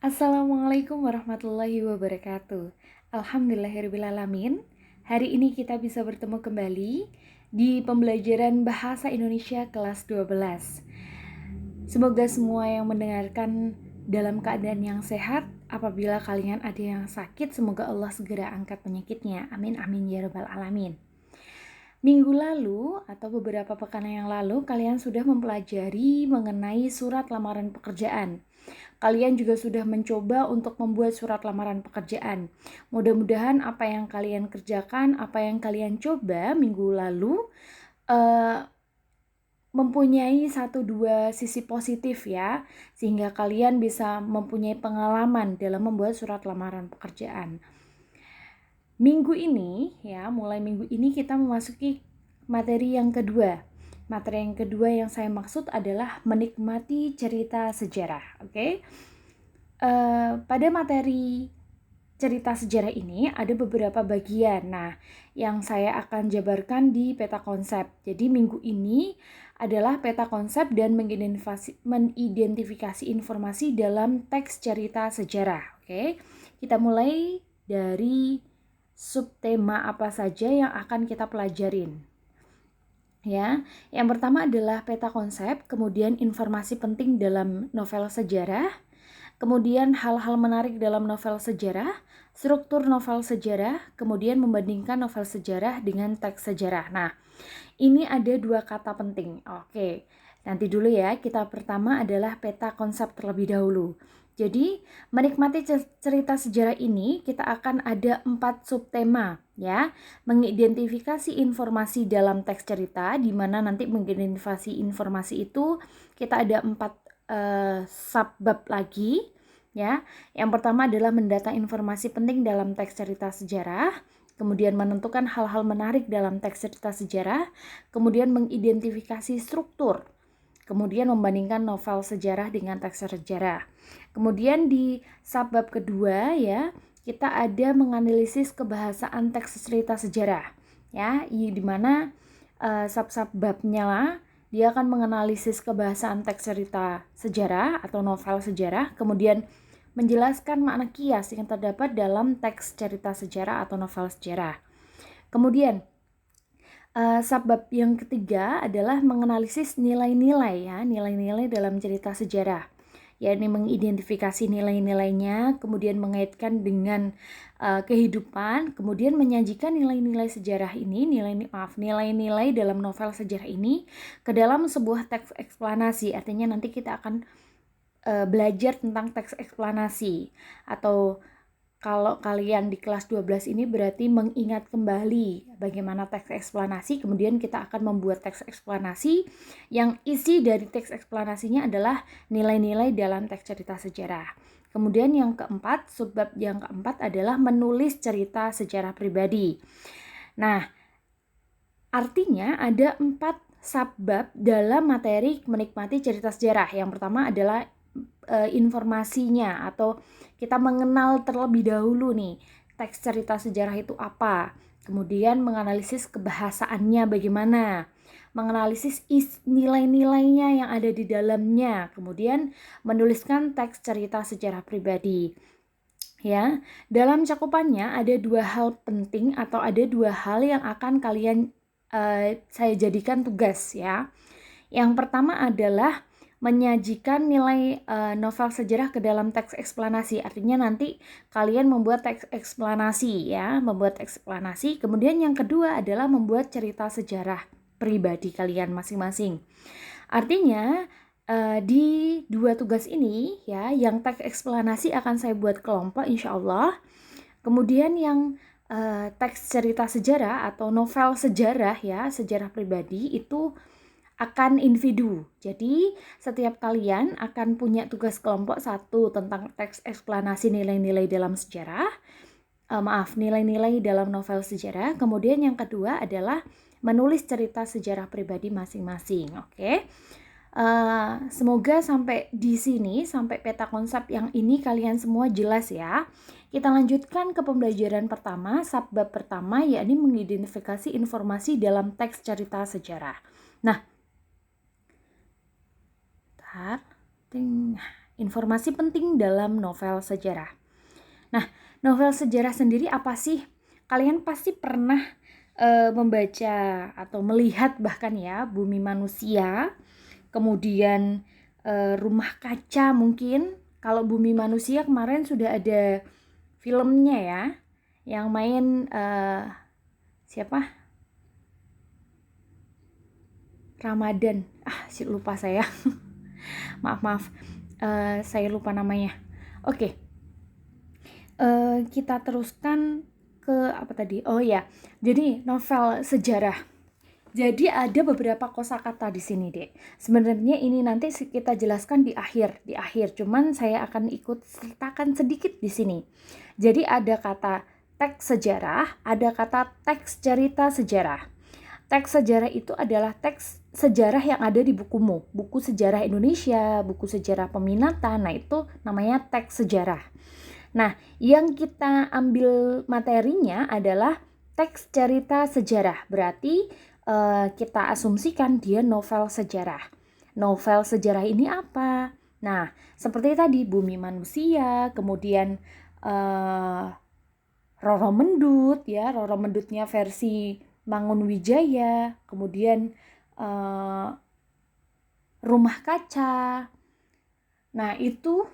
Assalamualaikum warahmatullahi wabarakatuh. Alhamdulillahirrabbilalamin. Hari ini kita bisa bertemu kembali di pembelajaran Bahasa Indonesia kelas 12. Semoga semua yang mendengarkan dalam keadaan yang sehat. Apabila kalian ada yang sakit, semoga Allah segera angkat penyakitnya. Amin amin ya rabbal alamin. Minggu lalu atau beberapa pekan yang lalu kalian sudah mempelajari mengenai surat lamaran pekerjaan. Kalian juga sudah mencoba untuk membuat surat lamaran pekerjaan. Mudah-mudahan apa yang kalian kerjakan, apa yang kalian coba minggu lalu mempunyai 1-2 sisi positif ya, sehingga kalian bisa mempunyai pengalaman dalam membuat surat lamaran pekerjaan. Minggu ini ya, mulai minggu ini kita memasuki materi yang kedua. Materi yang kedua yang saya maksud adalah menikmati cerita sejarah. Oke? Pada materi cerita sejarah ini ada beberapa bagian. Nah, yang saya akan jabarkan di peta konsep. Jadi minggu ini adalah peta konsep dan mengidentifikasi informasi dalam teks cerita sejarah. Oke? Kita mulai dari subtema apa saja yang akan kita pelajarin. Ya, yang pertama adalah peta konsep, kemudian informasi penting dalam novel sejarah, kemudian hal-hal menarik dalam novel sejarah, struktur novel sejarah, kemudian membandingkan novel sejarah dengan teks sejarah. Nah, ini ada 2 kata penting. Oke, nanti dulu ya, kita pertama adalah peta konsep terlebih dahulu. Jadi, menikmati cerita sejarah ini, kita akan ada 4 subtema ya. Mengidentifikasi informasi dalam teks cerita, di mana nanti mengidentifikasi informasi itu kita ada 4 subbab lagi ya. Yang pertama adalah mendata informasi penting dalam teks cerita sejarah, kemudian menentukan hal-hal menarik dalam teks cerita sejarah, kemudian mengidentifikasi struktur, kemudian membandingkan novel sejarah dengan teks sejarah. Kemudian di subbab kedua ya, kita ada menganalisis kebahasaan teks cerita sejarah ya, di mana sub-subbabnya dia akan menganalisis kebahasaan teks cerita sejarah atau novel sejarah, kemudian menjelaskan makna kias yang terdapat dalam teks cerita sejarah atau novel sejarah. Kemudian subbab yang ketiga adalah menganalisis nilai-nilai ya, nilai-nilai dalam cerita sejarah. Yakni mengidentifikasi nilai-nilainya, kemudian mengaitkan dengan kehidupan, kemudian menyajikan nilai-nilai sejarah ini, nilai-nilai dalam novel sejarah ini ke dalam sebuah teks eksplanasi. Artinya nanti kita akan belajar tentang teks eksplanasi, atau kalau kalian di kelas 12 ini berarti mengingat kembali bagaimana teks eksplanasi, kemudian kita akan membuat teks eksplanasi yang isi dari teks eksplanasinya adalah nilai-nilai dalam teks cerita sejarah. Kemudian yang keempat, subbab yang keempat adalah menulis cerita sejarah pribadi. Nah, artinya ada 4 subbab dalam materi menikmati cerita sejarah. Yang pertama adalah informasinya, atau kita mengenal terlebih dahulu nih teks cerita sejarah itu apa, kemudian menganalisis kebahasaannya bagaimana, menganalisis nilai-nilainya yang ada di dalamnya, kemudian menuliskan teks cerita sejarah pribadi. Ya, dalam cakupannya ada 2 hal penting atau ada 2 hal yang akan kalian saya jadikan tugas ya. Yang pertama adalah menyajikan nilai novel sejarah ke dalam teks eksplanasi. Artinya nanti kalian membuat teks eksplanasi ya, membuat eksplanasi. Kemudian yang kedua adalah membuat cerita sejarah pribadi kalian masing-masing. Artinya di 2 tugas ini ya, yang teks eksplanasi akan saya buat kelompok insya Allah. Kemudian yang teks cerita sejarah atau novel sejarah ya, sejarah pribadi itu akan individu. Jadi setiap kalian akan punya tugas kelompok 1 tentang teks eksplanasi nilai-nilai dalam sejarah, nilai-nilai dalam novel sejarah. Kemudian yang kedua adalah menulis cerita sejarah pribadi masing-masing. Oke. Semoga sampai di sini, sampai peta konsep yang ini kalian semua jelas ya. Kita lanjutkan ke pembelajaran pertama, subbab pertama, yakni mengidentifikasi informasi dalam teks cerita sejarah. Nah, informasi penting dalam novel sejarah. Nah, novel sejarah sendiri apa sih? Kalian pasti pernah membaca atau melihat bahkan ya Bumi Manusia, kemudian Rumah Kaca mungkin. Kalau Bumi Manusia kemarin sudah ada filmnya ya, yang main siapa? Ramadan. Lupa saya. maaf. Saya lupa namanya. Oke. Kita teruskan ke apa tadi? Oh ya, jadi novel sejarah. Jadi ada beberapa kosakata di sini, Dek. Sebenarnya ini nanti kita jelaskan di akhir, cuman saya akan ikut sertakan sedikit di sini. Jadi ada kata teks sejarah, ada kata teks cerita sejarah. Teks sejarah itu adalah teks sejarah yang ada di bukumu, buku sejarah Indonesia, buku sejarah peminatan. Nah, itu namanya teks sejarah. Nah, yang kita ambil materinya adalah teks cerita sejarah. Berarti kita asumsikan dia novel sejarah. Novel sejarah ini apa? Nah, seperti tadi Bumi Manusia, kemudian Roro Mendut ya, Roro Mendutnya versi Mangunwijaya, kemudian Rumah Kaca. Nah, itu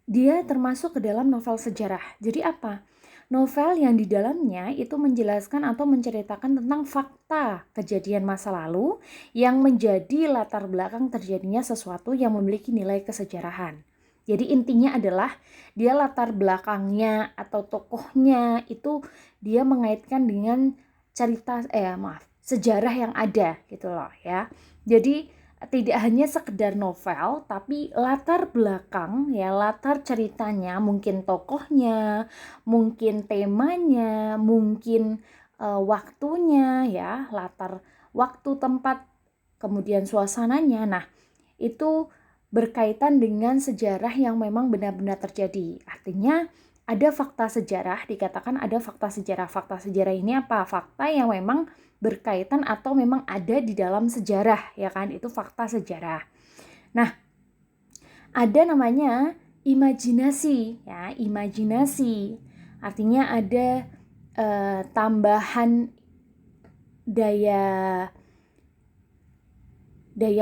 dia termasuk ke dalam novel sejarah. Jadi apa? Novel yang di dalamnya itu menjelaskan atau menceritakan tentang fakta kejadian masa lalu yang menjadi latar belakang terjadinya sesuatu yang memiliki nilai kesejarahan. Jadi intinya adalah dia latar belakangnya atau tokohnya itu dia mengaitkan dengan sejarah yang ada gitu loh ya. Jadi tidak hanya sekedar novel, tapi latar belakang ya, latar ceritanya, mungkin tokohnya, mungkin temanya, mungkin waktunya ya, latar waktu, tempat, kemudian suasananya. Nah, itu berkaitan dengan sejarah yang memang benar-benar terjadi. Artinya ada fakta sejarah, dikatakan ada fakta sejarah. Fakta sejarah ini apa? Fakta yang memang berkaitan atau memang ada di dalam sejarah, ya kan? Itu fakta sejarah. Nah, ada namanya imajinasi, ya, imajinasi. Artinya ada tambahan daya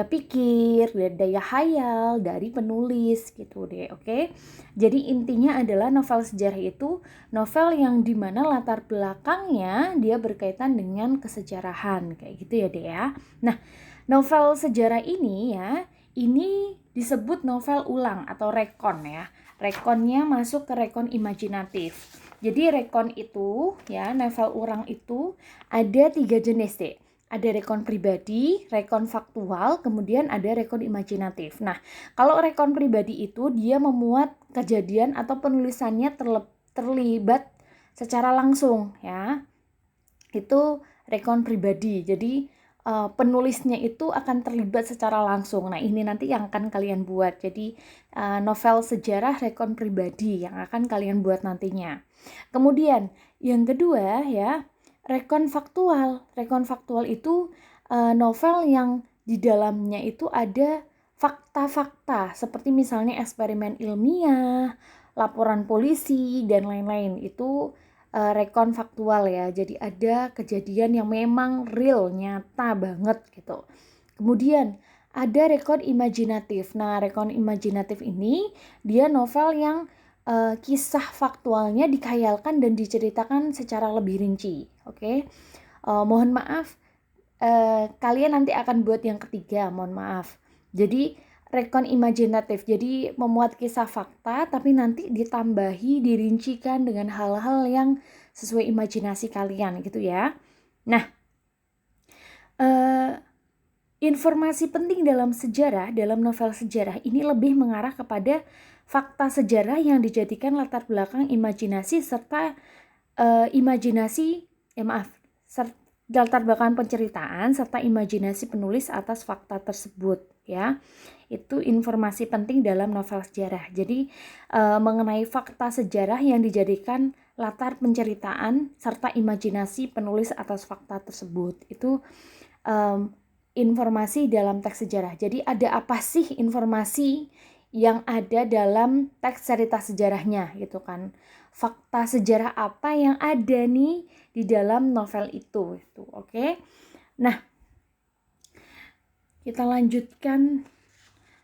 pikir, daya hayal dari penulis gitu deh, oke? Jadi intinya adalah novel sejarah itu novel yang dimana latar belakangnya dia berkaitan dengan kesejarahan, kayak gitu ya deh ya. Nah, novel sejarah ini ya, ini disebut novel ulang atau rekon ya. Rekonnya masuk ke rekon imajinatif. Jadi rekon itu ya, novel ulang itu ada 3 jenis deh. Ada rekon pribadi, rekon faktual, kemudian ada rekon imajinatif. Nah, kalau rekon pribadi itu dia memuat kejadian atau penulisannya terlibat secara langsung ya. Itu rekon pribadi. Jadi penulisnya itu akan terlibat secara langsung. Nah, ini nanti yang akan kalian buat. Jadi novel sejarah rekon pribadi yang akan kalian buat nantinya. Kemudian yang kedua ya, rekon faktual. Rekon faktual itu novel yang di dalamnya itu ada fakta-fakta seperti misalnya eksperimen ilmiah, laporan polisi dan lain-lain. Itu rekon faktual ya. Jadi ada kejadian yang memang real, nyata banget gitu. Kemudian ada rekon imajinatif. Nah, rekon imajinatif ini dia novel yang kisah faktualnya dikhayalkan dan diceritakan secara lebih rinci. Oke. Mohon maaf, kalian nanti akan buat yang ketiga, mohon maaf. Jadi rekon imajinatif, jadi memuat kisah fakta tapi nanti ditambahi, dirincikan dengan hal-hal yang sesuai imajinasi kalian gitu ya. Nah, informasi penting dalam sejarah, dalam novel sejarah ini lebih mengarah kepada fakta sejarah yang dijadikan latar belakang imajinasi serta latar belakang penceritaan serta imajinasi penulis atas fakta tersebut ya. Itu informasi penting dalam novel sejarah. Jadi mengenai fakta sejarah yang dijadikan latar penceritaan serta imajinasi penulis atas fakta tersebut. Itu informasi dalam teks sejarah. Jadi ada apa sih informasi yang ada dalam teks cerita sejarahnya gitu kan. Fakta sejarah apa yang ada nih di dalam novel itu oke. Nah, kita lanjutkan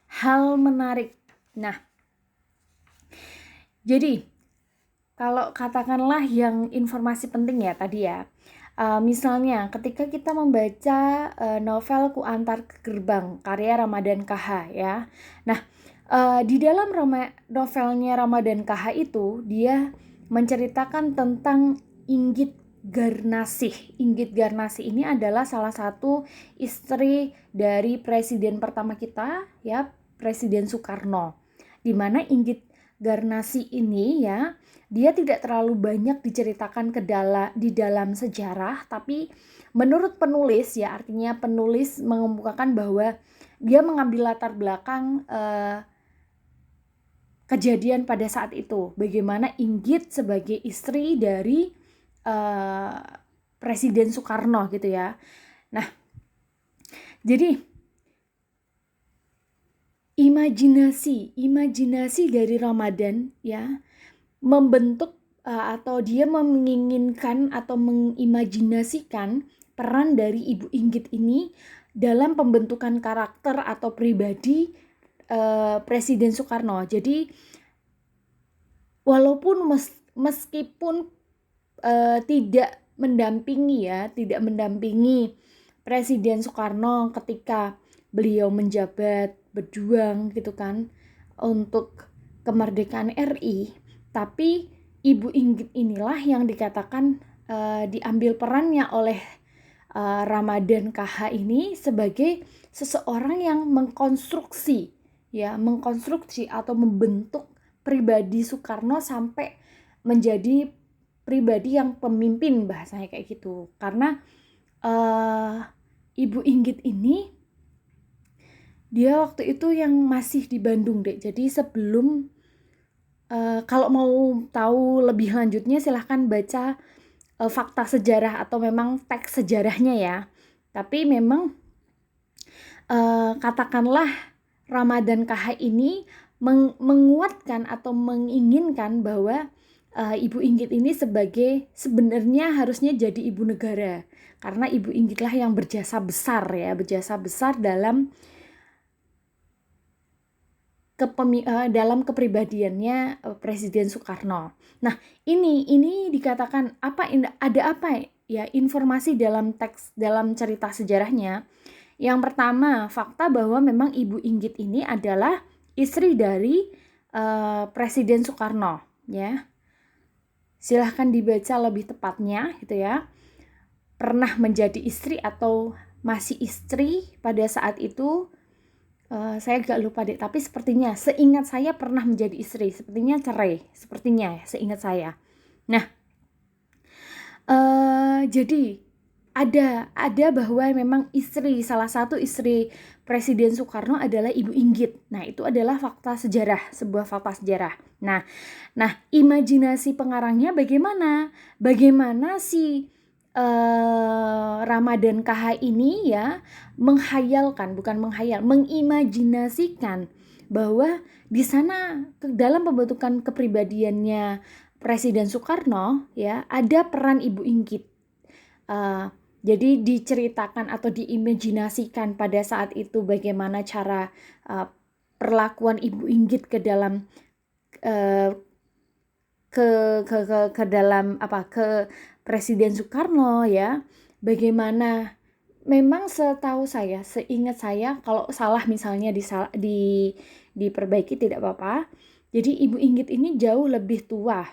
hal menarik. Nah, jadi kalau katakanlah yang informasi penting ya tadi ya. Misalnya ketika kita membaca novel Ku Antar ke Gerbang karya Ramadhan KH ya. Nah, di dalam novelnya Ramadhan KH itu dia menceritakan tentang Inggit Garnasih. Inggit Garnasih ini adalah salah satu istri dari presiden pertama kita ya, Presiden Soekarno. Di mana Inggit Garnasih ini ya, dia tidak terlalu banyak diceritakan di dalam sejarah, tapi menurut penulis ya, artinya penulis mengemukakan bahwa dia mengambil latar belakang kejadian pada saat itu, bagaimana Inggit sebagai istri dari Presiden Soekarno gitu ya. Nah, jadi imajinasi dari Ramadhan ya membentuk atau dia menginginkan atau mengimajinasikan peran dari Ibu Inggit ini dalam pembentukan karakter atau pribadi Presiden Soekarno. Jadi walaupun meskipun tidak mendampingi Presiden Soekarno ketika beliau menjabat berjuang gitu kan untuk kemerdekaan RI, tapi Ibu Inggit inilah yang dikatakan diambil perannya oleh Ramadhan KH ini sebagai seseorang yang mengkonstruksi atau membentuk pribadi Soekarno sampai menjadi pribadi yang pemimpin, bahasanya kayak gitu. Karena Ibu Inggit ini dia waktu itu yang masih di Bandung deh. Jadi sebelum kalau mau tahu lebih lanjutnya silahkan baca fakta sejarah atau memang teks sejarahnya ya. Tapi memang katakanlah Ramadhan KH ini menguatkan atau menginginkan bahwa Ibu Inggit ini sebenarnya harusnya jadi ibu negara, karena Ibu Inggitlah yang berjasa besar dalam dalam kepribadiannya Presiden Soekarno. Nah, ini dikatakan ada apa ya informasi dalam cerita sejarahnya. Yang pertama, fakta bahwa memang Ibu Inggit ini adalah istri dari Presiden Soekarno ya. Silahkan dibaca lebih tepatnya gitu ya. Pernah menjadi istri atau masih istri pada saat itu, saya agak lupa deh, tapi sepertinya seingat saya pernah menjadi istri, sepertinya cerai, sepertinya ya, seingat saya. Nah, jadi ada bahwa memang salah satu istri Presiden Soekarno adalah Ibu Inggit. Nah, itu adalah sebuah fakta sejarah. Nah, imajinasi pengarangnya bagaimana? Bagaimana si Ramadhan KH ini ya mengimajinasikan bahwa di sana dalam pembentukan kepribadiannya Presiden Soekarno ya ada peran Ibu Inggit. Jadi diceritakan atau diimajinasikan pada saat itu bagaimana cara perlakuan Ibu Inggit ke dalam ke dalam ke Presiden Soekarno ya. Bagaimana memang seingat saya, kalau salah misalnya diperbaiki tidak apa-apa. Jadi Ibu Inggit ini jauh lebih tua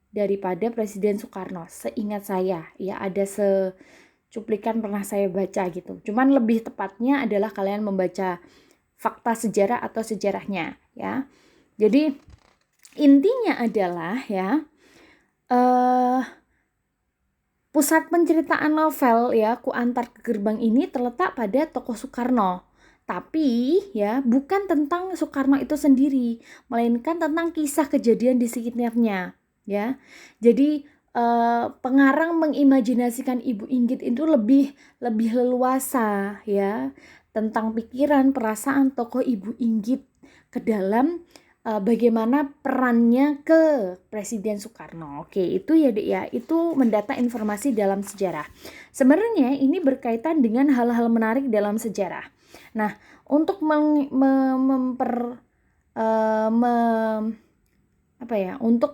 daripada Presiden Soekarno, seingat saya ya, ada cuplikan pernah saya baca gitu. Cuman lebih tepatnya adalah kalian membaca fakta sejarah atau sejarahnya ya. Jadi intinya adalah ya pusat penceritaan novel ya Ku Antar ke Gerbang ini terletak pada tokoh Soekarno. Tapi ya bukan tentang Soekarno itu sendiri, melainkan tentang kisah kejadian di sekitarnya ya. Jadi pengarang mengimajinasikan Ibu Inggit itu lebih leluasa ya tentang pikiran, perasaan tokoh Ibu Inggit ke dalam bagaimana perannya ke Presiden Soekarno. Oke, itu ya Dek ya, itu mendata informasi dalam sejarah. Sebenarnya ini berkaitan dengan hal-hal menarik dalam sejarah. Nah, untuk untuk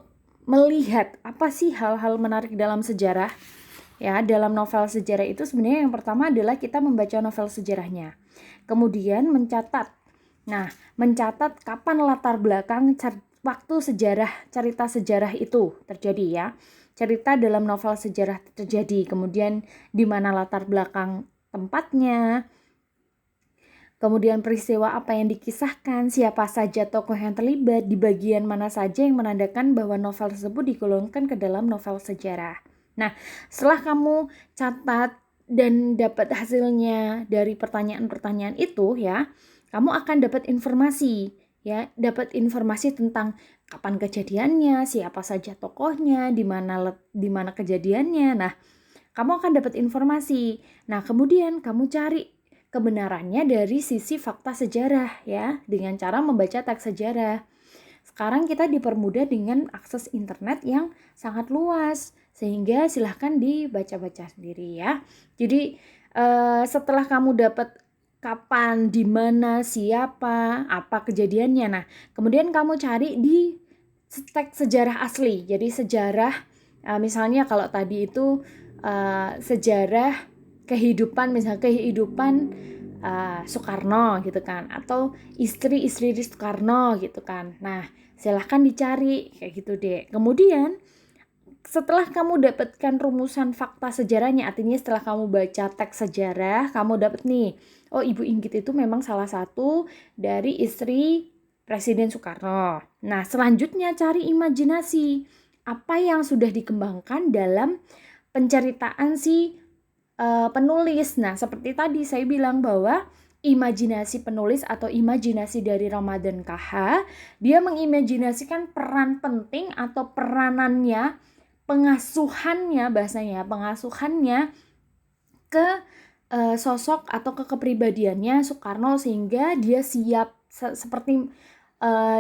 melihat apa sih hal-hal menarik dalam sejarah, ya, dalam novel sejarah itu sebenarnya yang pertama adalah kita membaca novel sejarahnya. Kemudian mencatat. Nah, mencatat kapan latar belakang waktu sejarah, cerita sejarah itu terjadi ya. Cerita dalam novel sejarah terjadi, kemudian di mana latar belakang tempatnya, kemudian peristiwa apa yang dikisahkan, siapa saja tokoh yang terlibat, di bagian mana saja yang menandakan bahwa novel tersebut digolongkan ke dalam novel sejarah. Nah, setelah kamu catat dan dapat hasilnya dari pertanyaan-pertanyaan itu ya, kamu akan dapat informasi ya, dapat informasi tentang kapan kejadiannya, siapa saja tokohnya, di mana kejadiannya. Nah, kamu akan dapat informasi. Nah, kemudian kamu cari kebenarannya dari sisi fakta sejarah ya, dengan cara membaca teks sejarah. Sekarang kita dipermudah dengan akses internet yang sangat luas, sehingga silahkan dibaca-baca sendiri ya. Jadi setelah kamu dapat kapan, di mana, siapa, apa kejadiannya, nah kemudian kamu cari di teks sejarah asli. Jadi sejarah misalnya kalau tadi itu sejarah kehidupan, misalnya kehidupan Soekarno gitu kan, atau istri-istri Soekarno gitu kan. Nah, silahkan dicari kayak gitu deh. Kemudian setelah kamu dapatkan rumusan fakta sejarahnya, artinya setelah kamu baca teks sejarah, kamu dapat nih, oh Ibu Inggit itu memang salah satu dari istri Presiden Soekarno. Nah, selanjutnya cari imajinasi. Apa yang sudah dikembangkan dalam penceritaan si penulis. Nah, seperti tadi saya bilang bahwa imajinasi penulis atau imajinasi dari Ramadan KH, dia mengimajinasikan peran penting atau peranannya, pengasuhannya, bahasanya pengasuhannya ke sosok atau ke kepribadiannya Soekarno, sehingga dia siap seperti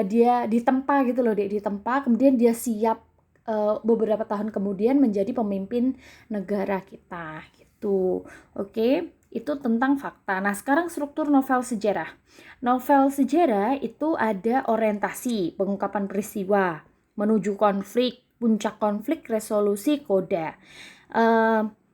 dia ditempa gitu loh, ditempa, kemudian dia siap beberapa tahun kemudian menjadi pemimpin negara kita gitu. Oke, itu tentang fakta. Nah, sekarang struktur novel sejarah. Novel sejarah itu ada orientasi, pengungkapan peristiwa, menuju konflik, puncak konflik, resolusi, koda.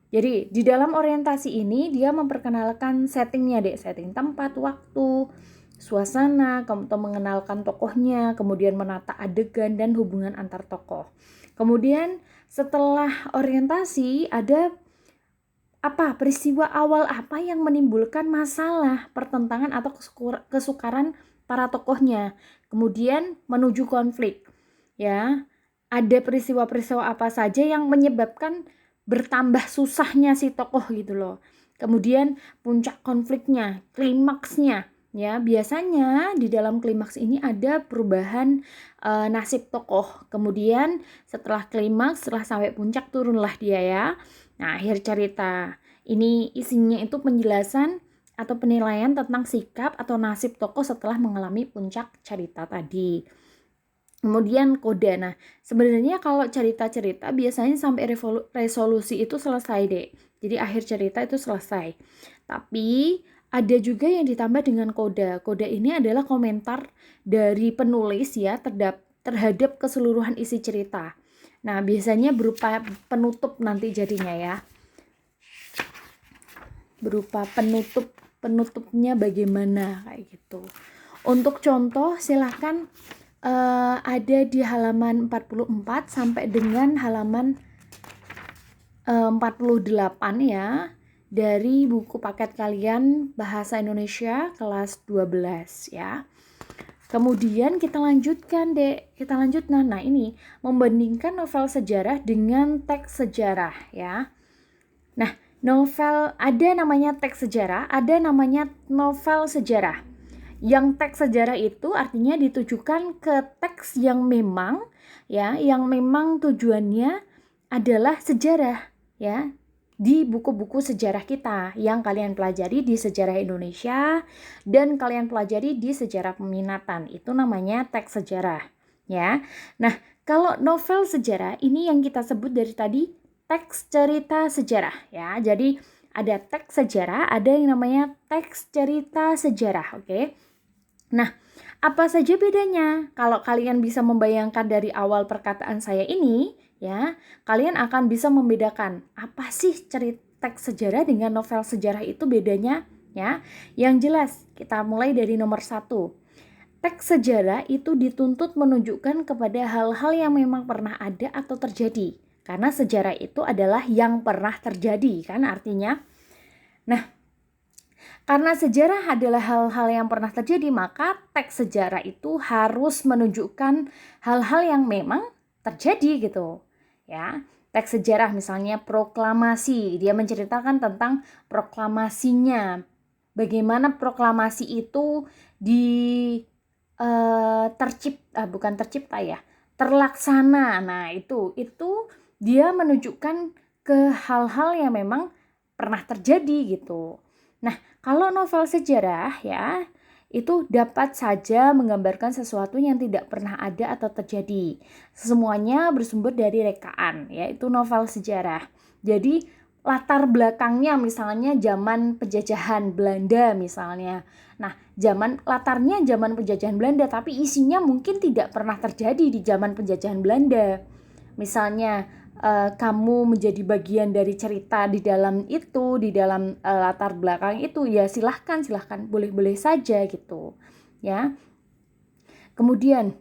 Jadi di dalam orientasi ini dia memperkenalkan settingnya deh, setting tempat, waktu, suasana, atau mengenalkan tokohnya, kemudian menata adegan dan hubungan antar tokoh. Kemudian setelah orientasi ada apa, peristiwa awal apa yang menimbulkan masalah, pertentangan atau kesukaran para tokohnya. Kemudian menuju konflik. Ya, ada peristiwa-peristiwa apa saja yang menyebabkan bertambah susahnya si tokoh gitu loh. Kemudian puncak konfliknya, klimaksnya. Ya, biasanya di dalam klimaks ini ada perubahan nasib tokoh. Kemudian setelah klimaks, setelah sampai puncak, turunlah dia ya. Nah, akhir cerita. Ini isinya itu penjelasan atau penilaian tentang sikap atau nasib tokoh setelah mengalami puncak cerita tadi. Kemudian koda. Nah, sebenarnya kalau cerita-cerita biasanya sampai resolusi itu selesai deh. Jadi akhir cerita itu selesai. Tapi ada juga yang ditambah dengan koda. Koda ini adalah komentar dari penulis ya terhadap keseluruhan isi cerita. Nah, biasanya berupa penutup nanti jadinya ya. Berupa penutupnya bagaimana kayak gitu. Untuk contoh silahkan ada di halaman 44 sampai dengan halaman 48 ya, dari buku paket kalian Bahasa Indonesia kelas 12 ya. Kemudian kita lanjutkan deh, nah ini membandingkan novel sejarah dengan teks sejarah ya. Nah, novel ada namanya teks sejarah, ada namanya novel sejarah. Yang teks sejarah itu artinya ditujukan ke teks yang memang tujuannya adalah sejarah ya. di buku-buku sejarah kita yang kalian pelajari di sejarah Indonesia dan kalian pelajari di sejarah peminatan. Itu namanya teks sejarah, ya. Nah, kalau novel sejarah ini yang kita sebut dari tadi teks cerita sejarah, ya. Jadi ada teks sejarah, ada yang namanya teks cerita sejarah, oke? Nah, apa saja bedanya? Kalau kalian bisa membayangkan dari awal perkataan saya ini, ya, kalian akan bisa membedakan apa sih cerita teks sejarah dengan novel sejarah itu bedanya, ya. Yang jelas, kita mulai dari nomor 1. Teks sejarah itu dituntut menunjukkan kepada hal-hal yang memang pernah ada atau terjadi. Karena sejarah itu adalah yang pernah terjadi, kan artinya. Nah, karena sejarah adalah hal-hal yang pernah terjadi, maka teks sejarah itu harus menunjukkan hal-hal yang memang terjadi gitu. Ya, teks sejarah misalnya proklamasi, dia menceritakan tentang proklamasinya. Bagaimana proklamasi itu terlaksana. Nah, itu dia menunjukkan ke hal-hal yang memang pernah terjadi gitu. Nah, kalau novel sejarah ya, itu dapat saja menggambarkan sesuatu yang tidak pernah ada atau terjadi. Semuanya bersumber dari rekaan, yaitu novel sejarah. Jadi latar belakangnya misalnya zaman penjajahan Belanda misalnya. Nah, latarnya zaman penjajahan Belanda, tapi isinya mungkin tidak pernah terjadi di zaman penjajahan Belanda. Misalnya kamu menjadi bagian dari cerita di dalam itu, di dalam latar belakang itu, ya silahkan boleh saja gitu ya. Kemudian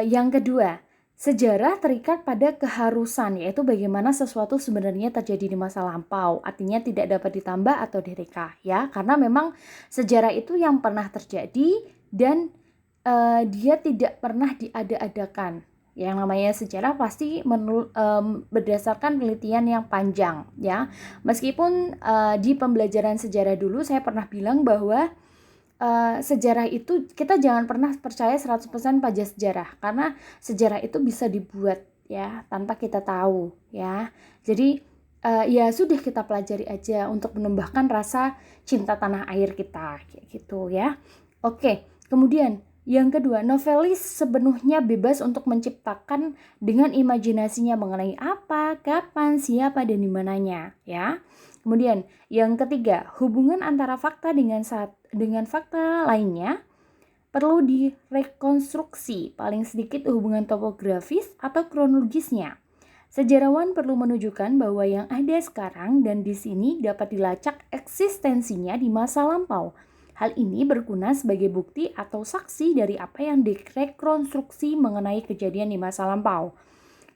yang kedua, sejarah terikat pada keharusan, yaitu bagaimana sesuatu sebenarnya terjadi di masa lampau, artinya tidak dapat ditambah atau direka ya, karena memang sejarah itu yang pernah terjadi dan dia tidak pernah diada-adakan. Yang namanya sejarah pasti berdasarkan penelitian yang panjang ya. Meskipun di pembelajaran sejarah dulu saya pernah bilang bahwa sejarah itu kita jangan pernah percaya 100% pada sejarah, karena sejarah itu bisa dibuat ya tanpa kita tahu ya. Jadi ya sudah, kita pelajari aja untuk menambahkan rasa cinta tanah air kita kayak gitu ya. Oke, kemudian yang kedua, novelis sepenuhnya bebas untuk menciptakan dengan imajinasinya mengenai apa, kapan, siapa, dan di mananya, ya. Kemudian yang ketiga, hubungan antara fakta dengan fakta lainnya perlu direkonstruksi, paling sedikit hubungan topografis atau kronologisnya. Sejarawan perlu menunjukkan bahwa yang ada sekarang dan di sini dapat dilacak eksistensinya di masa lampau. Hal ini berguna sebagai bukti atau saksi dari apa yang direkonstruksi mengenai kejadian di masa lampau.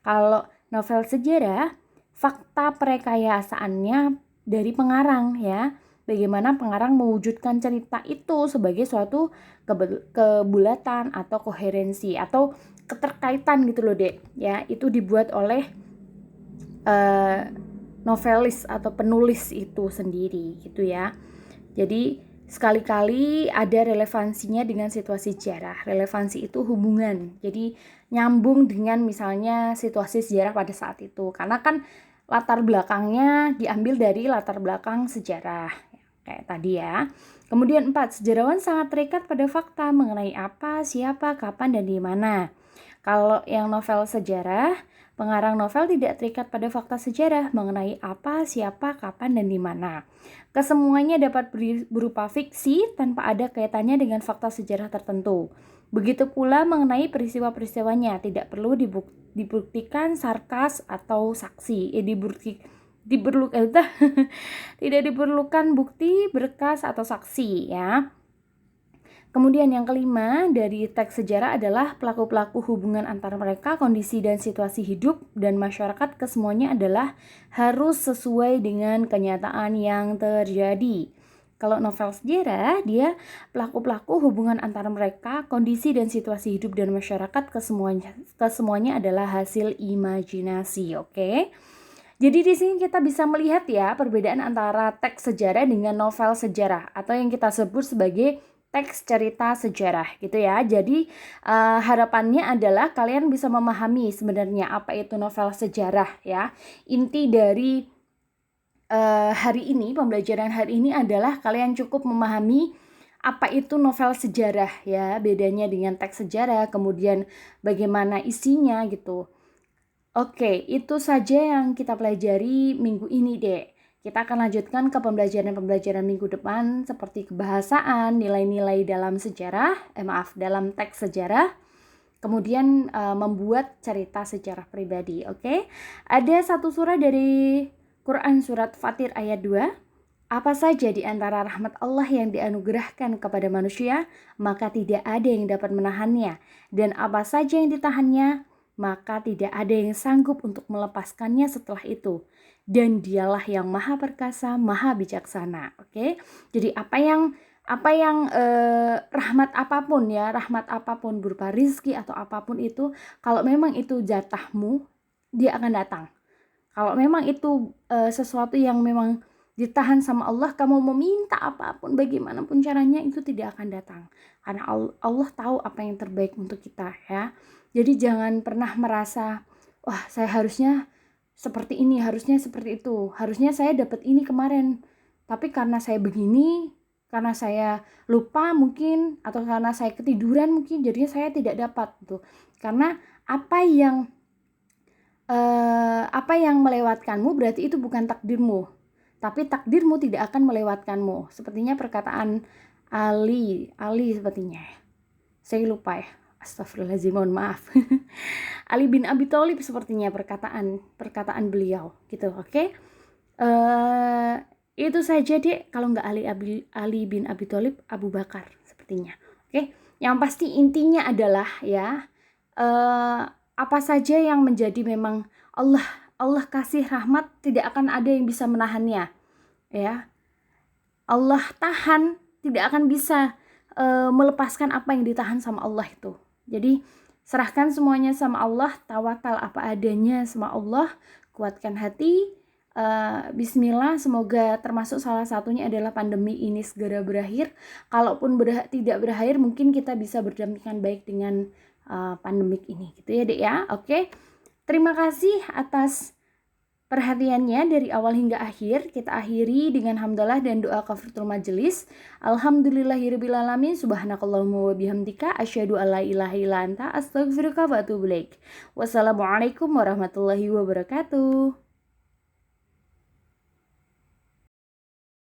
Kalau novel sejarah, fakta perekayasaannya dari pengarang ya. Bagaimana pengarang mewujudkan cerita itu sebagai suatu kebulatan atau koherensi atau keterkaitan gitu loh, Dek. Ya, itu dibuat oleh novelis atau penulis itu sendiri gitu ya. Jadi sekali-kali ada relevansinya dengan situasi sejarah. Relevansi itu hubungan, jadi nyambung dengan misalnya situasi sejarah pada saat itu, karena kan latar belakangnya diambil dari latar belakang sejarah kayak tadi ya. Kemudian 4, sejarawan sangat terikat pada fakta mengenai apa, siapa, kapan, dan di mana. Kalau yang novel sejarah, pengarang novel tidak terikat pada fakta sejarah mengenai apa, siapa, kapan, dan di mana. Kesemuanya dapat berupa fiksi tanpa ada kaitannya dengan fakta sejarah tertentu. Begitu pula mengenai peristiwa-peristiwanya, tidak perlu dibuktikan sarkas atau saksi. Tidak diperlukan bukti, berkas, atau saksi ya. Kemudian yang kelima dari teks sejarah adalah pelaku-pelaku hubungan antara mereka, kondisi dan situasi hidup dan masyarakat kesemuanya adalah harus sesuai dengan kenyataan yang terjadi. Kalau novel sejarah, dia pelaku-pelaku hubungan antara mereka, kondisi dan situasi hidup dan masyarakat kesemuanya adalah hasil imajinasi, oke? Jadi di sini kita bisa melihat ya perbedaan antara teks sejarah dengan novel sejarah atau yang kita sebut sebagai teks cerita sejarah gitu ya. Jadi harapannya adalah kalian bisa memahami sebenarnya apa itu novel sejarah ya. Inti dari hari ini, pembelajaran hari ini adalah kalian cukup memahami apa itu novel sejarah ya, bedanya dengan teks sejarah, kemudian bagaimana isinya gitu. Oke, itu saja yang kita pelajari minggu ini, Dek. Kita akan lanjutkan ke pembelajaran-pembelajaran minggu depan seperti kebahasaan, nilai-nilai dalam sejarah, dalam teks sejarah, kemudian membuat cerita sejarah pribadi, oke? Ada satu surah dari Quran surat Fatir ayat 2. Apa saja di antara rahmat Allah yang dianugerahkan kepada manusia, maka tidak ada yang dapat menahannya. Dan apa saja yang ditahannya, maka tidak ada yang sanggup untuk melepaskannya setelah itu. Dan dialah yang maha perkasa, maha bijaksana. Oke? Jadi apa yang rahmat apapun ya, rahmat apapun berupa rizki atau apapun itu, kalau memang itu jatahmu, dia akan datang. Kalau memang itu sesuatu yang memang ditahan sama Allah, kamu meminta apapun bagaimanapun caranya, itu tidak akan datang. Karena Allah tahu apa yang terbaik untuk kita ya. Jadi jangan pernah merasa, wah saya harusnya seperti ini, harusnya seperti itu, harusnya saya dapat ini kemarin. Tapi karena saya begini, karena saya lupa mungkin, atau karena saya ketiduran mungkin, jadinya saya tidak dapat gitu. Karena apa yang melewatkanmu berarti itu bukan takdirmu, tapi takdirmu tidak akan melewatkanmu. Sepertinya perkataan Ali sepertinya. Saya lupa ya. Astagfirullahaladzim, mohon maaf. Ali bin Abi Thalib sepertinya perkataan beliau gitu, oke? Itu saja deh, kalau nggak Ali bin Abi Thalib, Abu Bakar sepertinya. Oke? Yang pasti intinya adalah ya, apa saja yang menjadi memang Allah kasih rahmat, tidak akan ada yang bisa menahannya ya. Allah tahan, tidak akan bisa melepaskan apa yang ditahan sama Allah itu. Jadi serahkan semuanya sama Allah, tawakal apa adanya sama Allah, kuatkan hati. Bismillah, semoga termasuk salah satunya adalah pandemi ini segera berakhir. Kalaupun tidak berakhir, mungkin kita bisa berdampingan baik dengan pandemik ini gitu ya Dek ya. Oke. Terima kasih atas perhatiannya dari awal hingga akhir. Kita akhiri dengan hamdalah dan doa kafaratul majelis. Alhamdulillahirabbil subhanakallahumma wa bihamdika asyhadu an la ilaha illa anta astaghfiruka wa atubu ilaik. Wassalamualaikum warahmatullahi wabarakatuh.